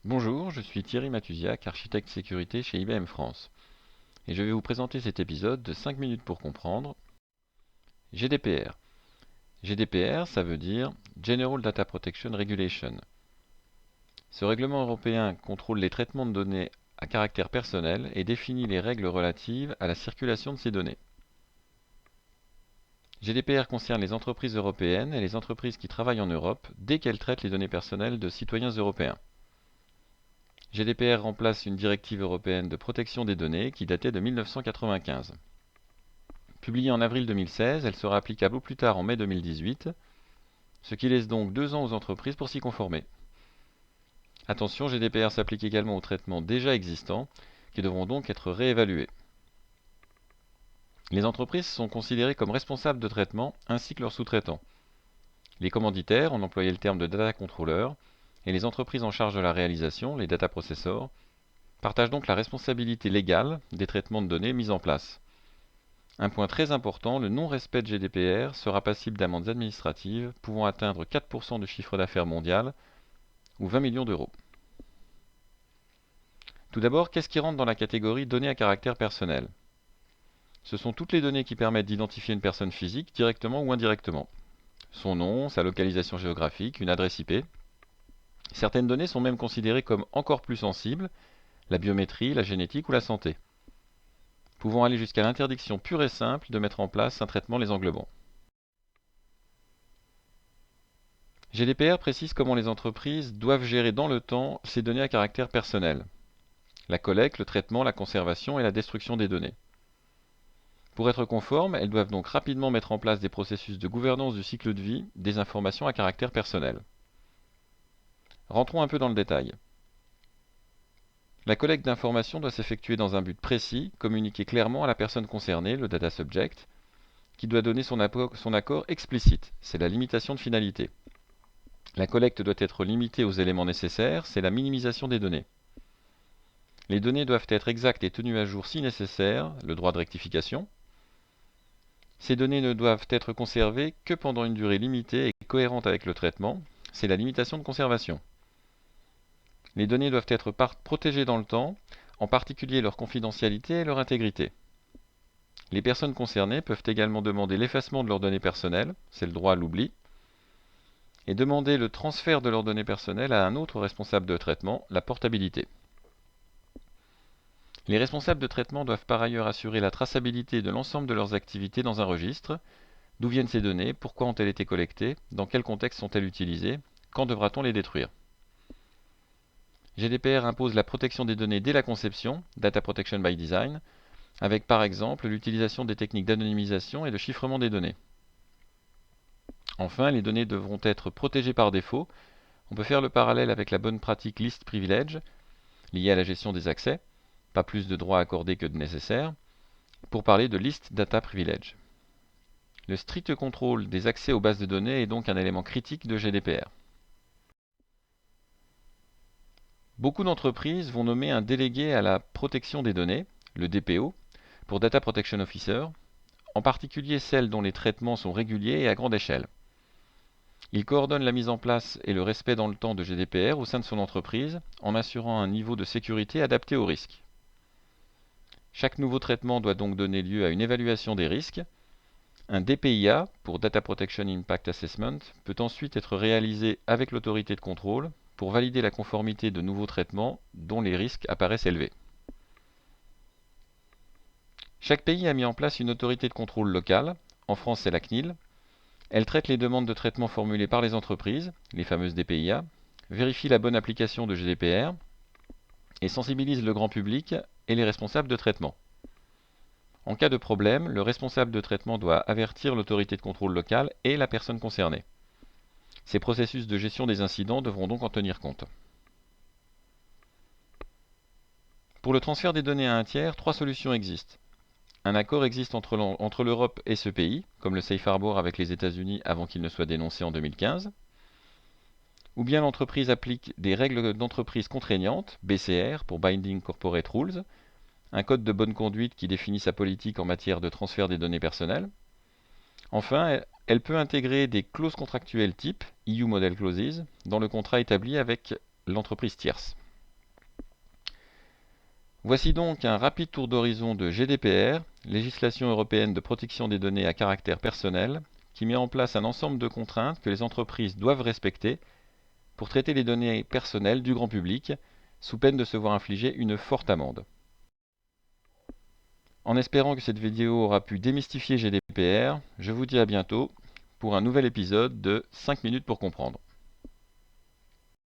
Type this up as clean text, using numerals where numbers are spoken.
Bonjour, je suis Thierry Matusiak, architecte sécurité chez IBM France, et je vais vous présenter cet épisode de 5 minutes pour comprendre GDPR. GDPR, ça veut dire General Data Protection Regulation. Ce règlement européen contrôle les traitements de données à caractère personnel et définit les règles relatives à la circulation de ces données. GDPR concerne les entreprises européennes et les entreprises qui travaillent en Europe dès qu'elles traitent les données personnelles de citoyens européens. GDPR remplace une directive européenne de protection des données qui datait de 1995. Publiée en avril 2016, elle sera applicable au plus tard en mai 2018, ce qui laisse donc 2 ans aux entreprises pour s'y conformer. Attention, GDPR s'applique également aux traitements déjà existants, qui devront donc être réévalués. Les entreprises sont considérées comme responsables de traitement ainsi que leurs sous-traitants. Les commanditaires, on employait le terme de data controller, et les entreprises en charge de la réalisation, les data processors, partagent donc la responsabilité légale des traitements de données mis en place. Un point très important, le non-respect de GDPR sera passible d'amendes administratives pouvant atteindre 4% du chiffre d'affaires mondial ou 20 millions d'euros. Tout d'abord, qu'est-ce qui rentre dans la catégorie données à caractère personnel? Ce sont toutes les données qui permettent d'identifier une personne physique directement ou indirectement. Son nom, sa localisation géographique, une adresse IP. Certaines données sont même considérées comme encore plus sensibles, la biométrie, la génétique ou la santé, pouvant aller jusqu'à l'interdiction pure et simple de mettre en place un traitement les englobant. GDPR précise comment les entreprises doivent gérer dans le temps ces données à caractère personnel: la collecte, le traitement, la conservation et la destruction des données. Pour être conformes, elles doivent donc rapidement mettre en place des processus de gouvernance du cycle de vie des informations à caractère personnel. Rentrons un peu dans le détail. La collecte d'informations doit s'effectuer dans un but précis, communiqué clairement à la personne concernée, le data subject, qui doit donner son accord explicite, c'est la limitation de finalité. La collecte doit être limitée aux éléments nécessaires, c'est la minimisation des données. Les données doivent être exactes et tenues à jour si nécessaire, le droit de rectification. Ces données ne doivent être conservées que pendant une durée limitée et cohérente avec le traitement, c'est la limitation de conservation. Les données doivent être protégées dans le temps, en particulier leur confidentialité et leur intégrité. Les personnes concernées peuvent également demander l'effacement de leurs données personnelles, c'est le droit à l'oubli, et demander le transfert de leurs données personnelles à un autre responsable de traitement, la portabilité. Les responsables de traitement doivent par ailleurs assurer la traçabilité de l'ensemble de leurs activités dans un registre. D'où viennent ces données? Pourquoi ont-elles été collectées? Dans quel contexte sont-elles utilisées? Quand devra-t-on les détruire? GDPR impose la protection des données dès la conception, Data Protection by Design, avec par exemple l'utilisation des techniques d'anonymisation et de chiffrement des données. Enfin, les données devront être protégées par défaut. On peut faire le parallèle avec la bonne pratique Least Privilege, liée à la gestion des accès, pas plus de droits accordés que de nécessaire, pour parler de Least Data Privilege. Le strict contrôle des accès aux bases de données est donc un élément critique de GDPR. Beaucoup d'entreprises vont nommer un délégué à la protection des données, le DPO, pour Data Protection Officer, en particulier celles dont les traitements sont réguliers et à grande échelle. Il coordonne la mise en place et le respect dans le temps de GDPR au sein de son entreprise, en assurant un niveau de sécurité adapté aux risques. Chaque nouveau traitement doit donc donner lieu à une évaluation des risques. Un DPIA, pour Data Protection Impact Assessment, peut ensuite être réalisé avec l'autorité de contrôle pour valider la conformité de nouveaux traitements dont les risques apparaissent élevés. Chaque pays a mis en place une autorité de contrôle locale. En France, c'est la CNIL. Elle traite les demandes de traitement formulées par les entreprises, les fameuses DPIA, vérifie la bonne application de GDPR et sensibilise le grand public et les responsables de traitement. En cas de problème, le responsable de traitement doit avertir l'autorité de contrôle locale et la personne concernée. Ces processus de gestion des incidents devront donc en tenir compte. Pour le transfert des données à un tiers, 3 solutions existent. Un accord existe entre l'Europe et ce pays, comme le Safe Harbor avec les États-Unis avant qu'il ne soit dénoncé en 2015. Ou bien l'entreprise applique des règles d'entreprise contraignantes, BCR pour Binding Corporate Rules, un code de bonne conduite qui définit sa politique en matière de transfert des données personnelles. Enfin, elle peut intégrer des clauses contractuelles type EU Model Clauses dans le contrat établi avec l'entreprise tierce. Voici donc un rapide tour d'horizon de GDPR, législation européenne de protection des données à caractère personnel, qui met en place un ensemble de contraintes que les entreprises doivent respecter pour traiter les données personnelles du grand public, sous peine de se voir infliger une forte amende. En espérant que cette vidéo aura pu démystifier GDPR, je vous dis à bientôt pour un nouvel épisode de 5 minutes pour comprendre.